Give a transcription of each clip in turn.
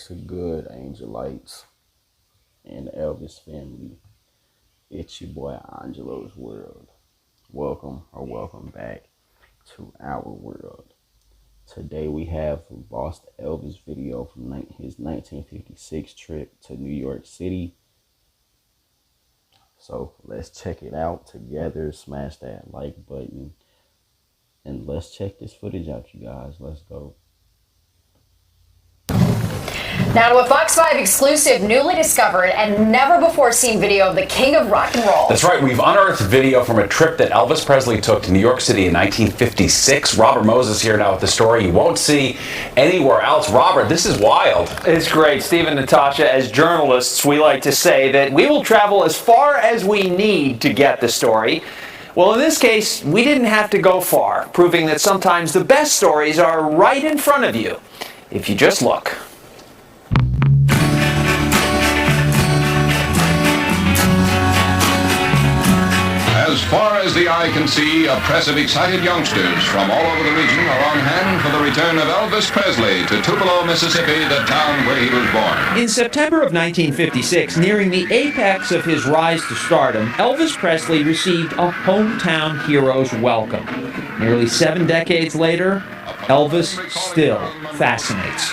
What's good, Angelites and Elvis family? It's your boy Angelo's World. Welcome back to our world. Today we have a Lost Elvis video from his 1956 trip to New York City. So let's check it out together. Smash that like button. And let's check this footage out, you guys. Let's go. Now to a Fox 5 exclusive, newly discovered and never before seen video of the king of rock and roll. That's right, we've unearthed video from a trip that Elvis Presley took to New York City in 1956. Robert Moses here now with the story you won't see anywhere else. Robert, this is wild. It's great. Steve and Natasha, as journalists, we like to say that we will travel as far as we need to get the story. Well, in this case, we didn't have to go far, proving that sometimes the best stories are right in front of you, if you just look. As far as the eye can see, a press of excited youngsters from all over the region are on hand for the return of Elvis Presley to Tupelo, Mississippi, the town where he was born. In September of 1956, nearing the apex of his rise to stardom, Elvis Presley received a hometown hero's welcome. Nearly 7 decades later, Elvis still fascinates.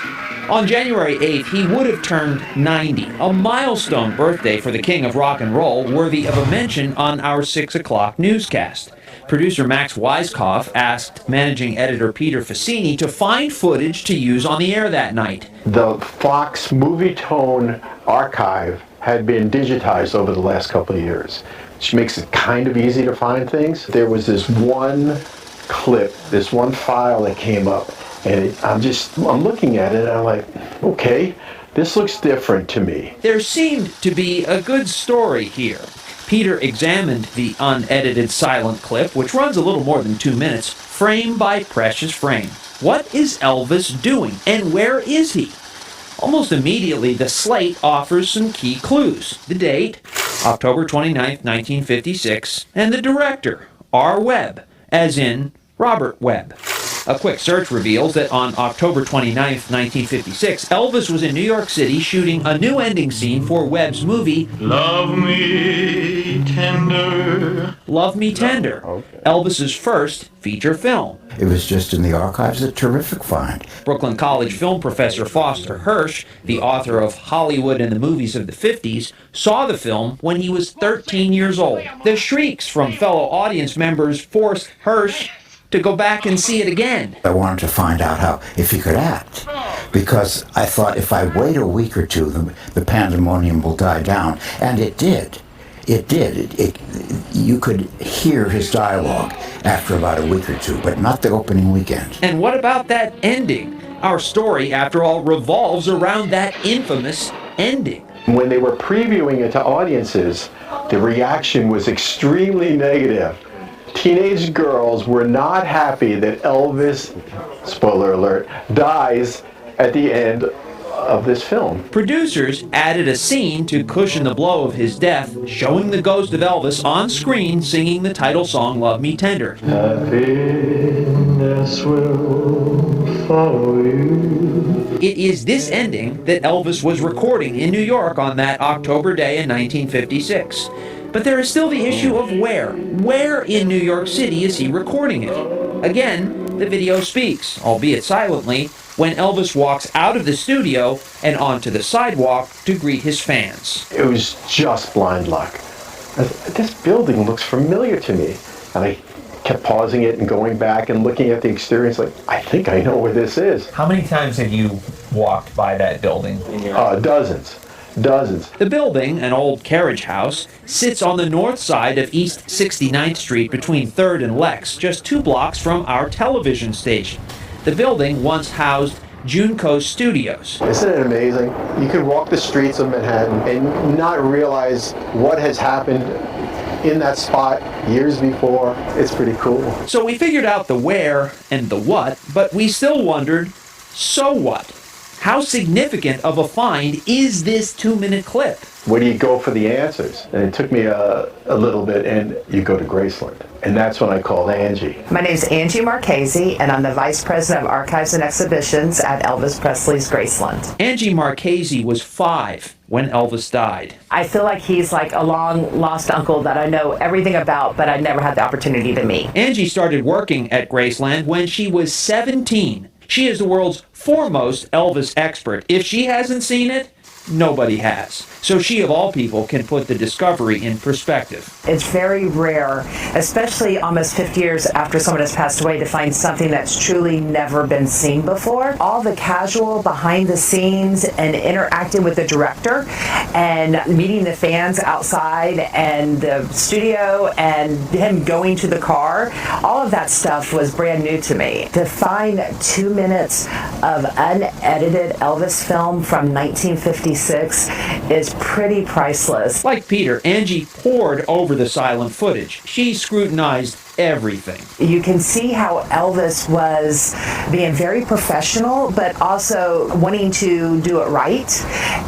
On January 8th, he would have turned 90, a milestone birthday for the king of rock and roll, worthy of a mention on our 6 o'clock newscast. Producer Max Weiskopf asked managing editor Peter Fassini to find footage to use on the air that night. The Fox Movie Tone archive had been digitized over the last couple of years, which makes it kind of easy to find things. There was this one clip, this one file that came up. And I'm looking at it and I'm like, okay, this looks different to me. There seemed to be a good story here. Peter examined the unedited silent clip, which runs a little more than 2 minutes, frame by precious frame. What is Elvis doing and where is he? Almost immediately, the slate offers some key clues. The date, October 29th, 1956, and the director, R. Webb, as in Robert Webb. A quick search reveals that on October 29, 1956, Elvis was in New York City shooting a new ending scene for Webb's movie, Love Me Tender. Love Me Tender, Elvis's first feature film. It was just in the archives, a terrific find. Brooklyn College film professor Foster Hirsch, the author of Hollywood and the Movies of the 50s, saw the film when he was 13 years old. The shrieks from fellow audience members forced Hirsch to go back and see it again. I wanted to find out if he could act, because I thought if I wait a week or two, the pandemonium will die down, and it did. It did. You could hear his dialogue after about a week or two, but not the opening weekend. And what about that ending? Our story, after all, revolves around that infamous ending. When they were previewing it to audiences, the reaction was extremely negative. Teenage girls were not happy that Elvis, spoiler alert, dies at the end of this film. Producers added a scene to cushion the blow of his death, showing the ghost of Elvis on screen singing the title song Love Me Tender. Happiness will follow you. It is this ending that Elvis was recording in New York on that October day in 1956. But there is still the issue of where. Where in New York City is he recording it? Again, the video speaks, albeit silently, when Elvis walks out of the studio and onto the sidewalk to greet his fans. It was just blind luck. This building looks familiar to me. And I kept pausing it and going back and looking at the experience like, I think I know where this is. How many times have you walked by that building? Dozens. The building, an old carriage house, sits on the north side of East 69th Street between 3rd and Lex, just 2 blocks from our television station. The building once housed Junko Studios. Isn't it amazing? You can walk the streets of Manhattan and not realize what has happened in that spot years before. It's pretty cool. So we figured out the where and the what, but we still wondered, so what? How significant of a find is this 2-minute clip? Where do you go for the answers? And it took me a little bit, and you go to Graceland. And that's when I called Angie. My name is Angie Marchese, and I'm the Vice President of Archives and Exhibitions at Elvis Presley's Graceland. Angie Marchese was 5 when Elvis died. I feel like he's like a long lost uncle that I know everything about, but I never had the opportunity to meet. Angie started working at Graceland when she was 17. She is the world's foremost Elvis expert. If she hasn't seen it, nobody has. So she, of all people, can put the discovery in perspective. It's very rare, especially almost 50 years after someone has passed away, to find something that's truly never been seen before. All the casual behind the scenes and interacting with the director and meeting the fans outside and the studio and him going to the car, all of that stuff was brand new to me. To find 2 minutes of unedited Elvis film from 1956 is pretty priceless. Like Peter, Angie pored over the silent footage. She scrutinized everything. You can see how Elvis was being very professional, but also wanting to do it right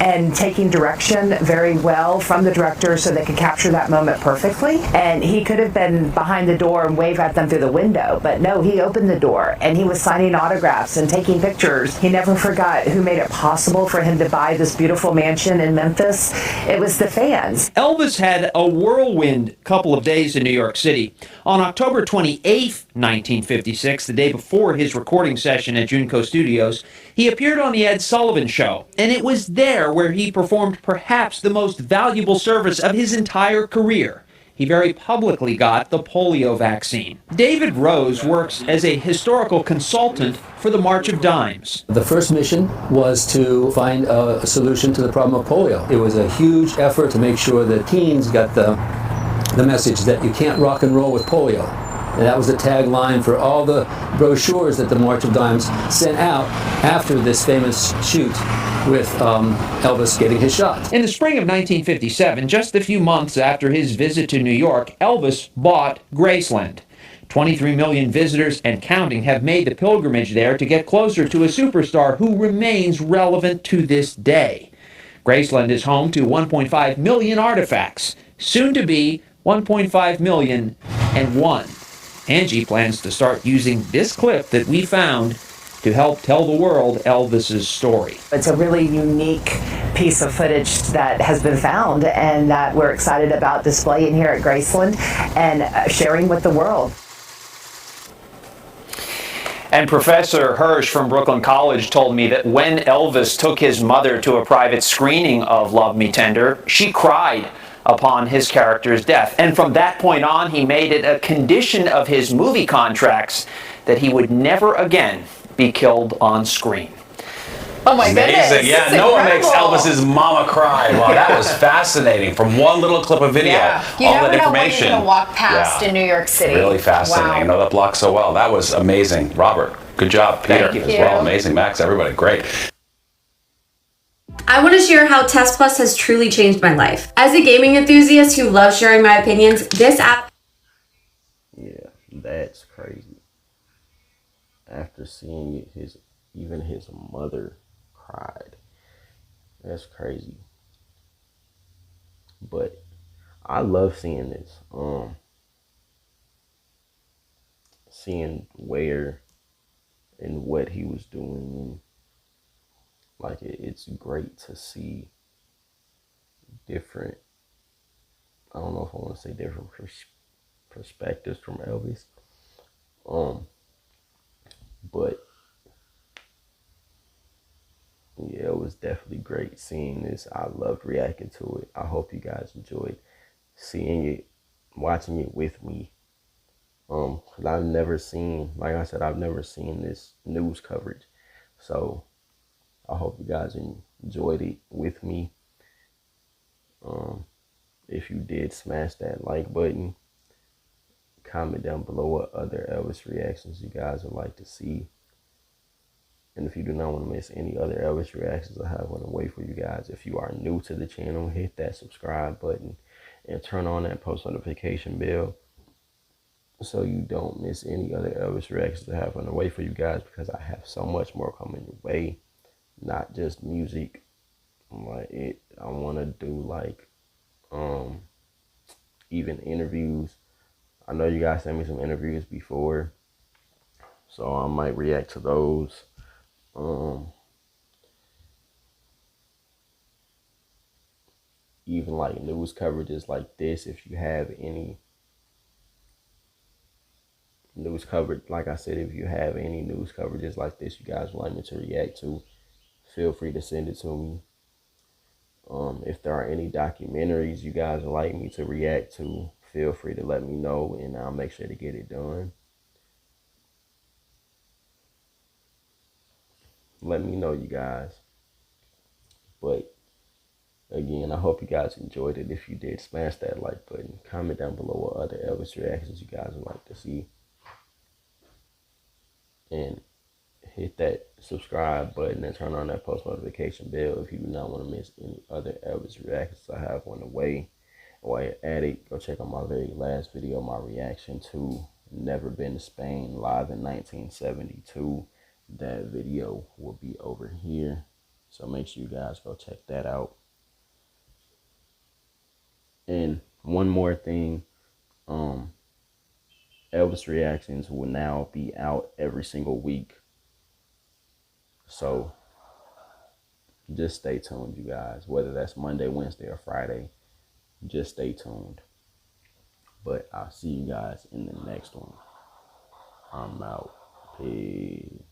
and taking direction very well from the director so they could capture that moment perfectly. And he could have been behind the door and wave at them through the window, but no, he opened the door and he was signing autographs and taking pictures. He never forgot who made it possible for him to buy this beautiful mansion in Memphis. It was the fans. Elvis had a whirlwind couple of days in New York City. On October 28th, 1956, the day before his recording session at Junco Studios, he appeared on The Ed Sullivan Show, and it was there where he performed perhaps the most valuable service of his entire career. He very publicly got the polio vaccine. David Rose works as a historical consultant for the March of Dimes. The first mission was to find a solution to the problem of polio. It was a huge effort to make sure that teens got the message that you can't rock and roll with polio. And that was the tagline for all the brochures that the March of Dimes sent out after this famous shoot with Elvis getting his shot. In the spring of 1957, just a few months after his visit to New York, Elvis bought Graceland. 23 million visitors and counting have made the pilgrimage there to get closer to a superstar who remains relevant to this day. Graceland is home to 1.5 million artifacts, soon to be 1.5 million and one. Angie plans to start using this clip that we found to help tell the world Elvis's story. It's a really unique piece of footage that has been found and that we're excited about displaying here at Graceland and sharing with the world. And Professor Hirsch from Brooklyn College told me that when Elvis took his mother to a private screening of Love Me Tender, she cried upon his character's death. And from that point on, he made it a condition of his movie contracts that he would never again be killed on screen. Oh my goodness. Amazing. Yeah, no one makes Elvis's mama cry. Wow, that was fascinating. From one little clip of video, You all never that know what information. you're going to walk past in New York City. Really fascinating. Wow. I know that block so well. That was amazing. Robert, good job. Peter Thank you. as well. Amazing. Max, everybody, great. I want to share how Test Plus has truly changed my life. As a gaming enthusiast who loves sharing my opinions, this app... Yeah, that's crazy. After seeing it, even his mother cried. That's crazy. But I love seeing this. Seeing where and what he was doing, and like it's great to see different, I don't know if I want to say different perspectives from Elvis. But yeah, it was definitely great seeing this. I loved reacting to it. I hope you guys enjoyed seeing it, watching it with me. Cause I've never seen, like I said, I've never seen this news coverage. So I hope you guys enjoyed it with me. If you did, smash that like button. Comment down below what other Elvis reactions you guys would like to see. And if you do not want to miss any other Elvis reactions I have on the way for you guys, if you are new to the channel, hit that subscribe button and turn on that post notification bell so you don't miss any other Elvis reactions I have on the way for you guys, because I have so much more coming your way. not just music. I want to do like even interviews. I know you guys sent me some interviews before, so I might react to those. Even like news coverages like this, if you have any news coverage, like I said, if you have any news coverages like this you guys would like me to react to, feel free to send it to me. If there are any documentaries you guys would like me to react to, feel free to let me know and I'll make sure to get it done. Let me know, you guys. But again, I hope you guys enjoyed it. If you did, smash that like button. Comment down below what other Elvis reactions you guys would like to see. And hit that subscribe button and turn on that post notification bell if you do not want to miss any other Elvis reactions I have on the way. While you're at it, go check out my very last video, my reaction to Never Been to Spain live in 1972. That video will be over here. So make sure you guys go check that out. And one more thing, Elvis reactions will now be out every single week. So just stay tuned, you guys. Whether that's Monday, Wednesday, or Friday, just stay tuned. But I'll see you guys in the next one. I'm out. Peace.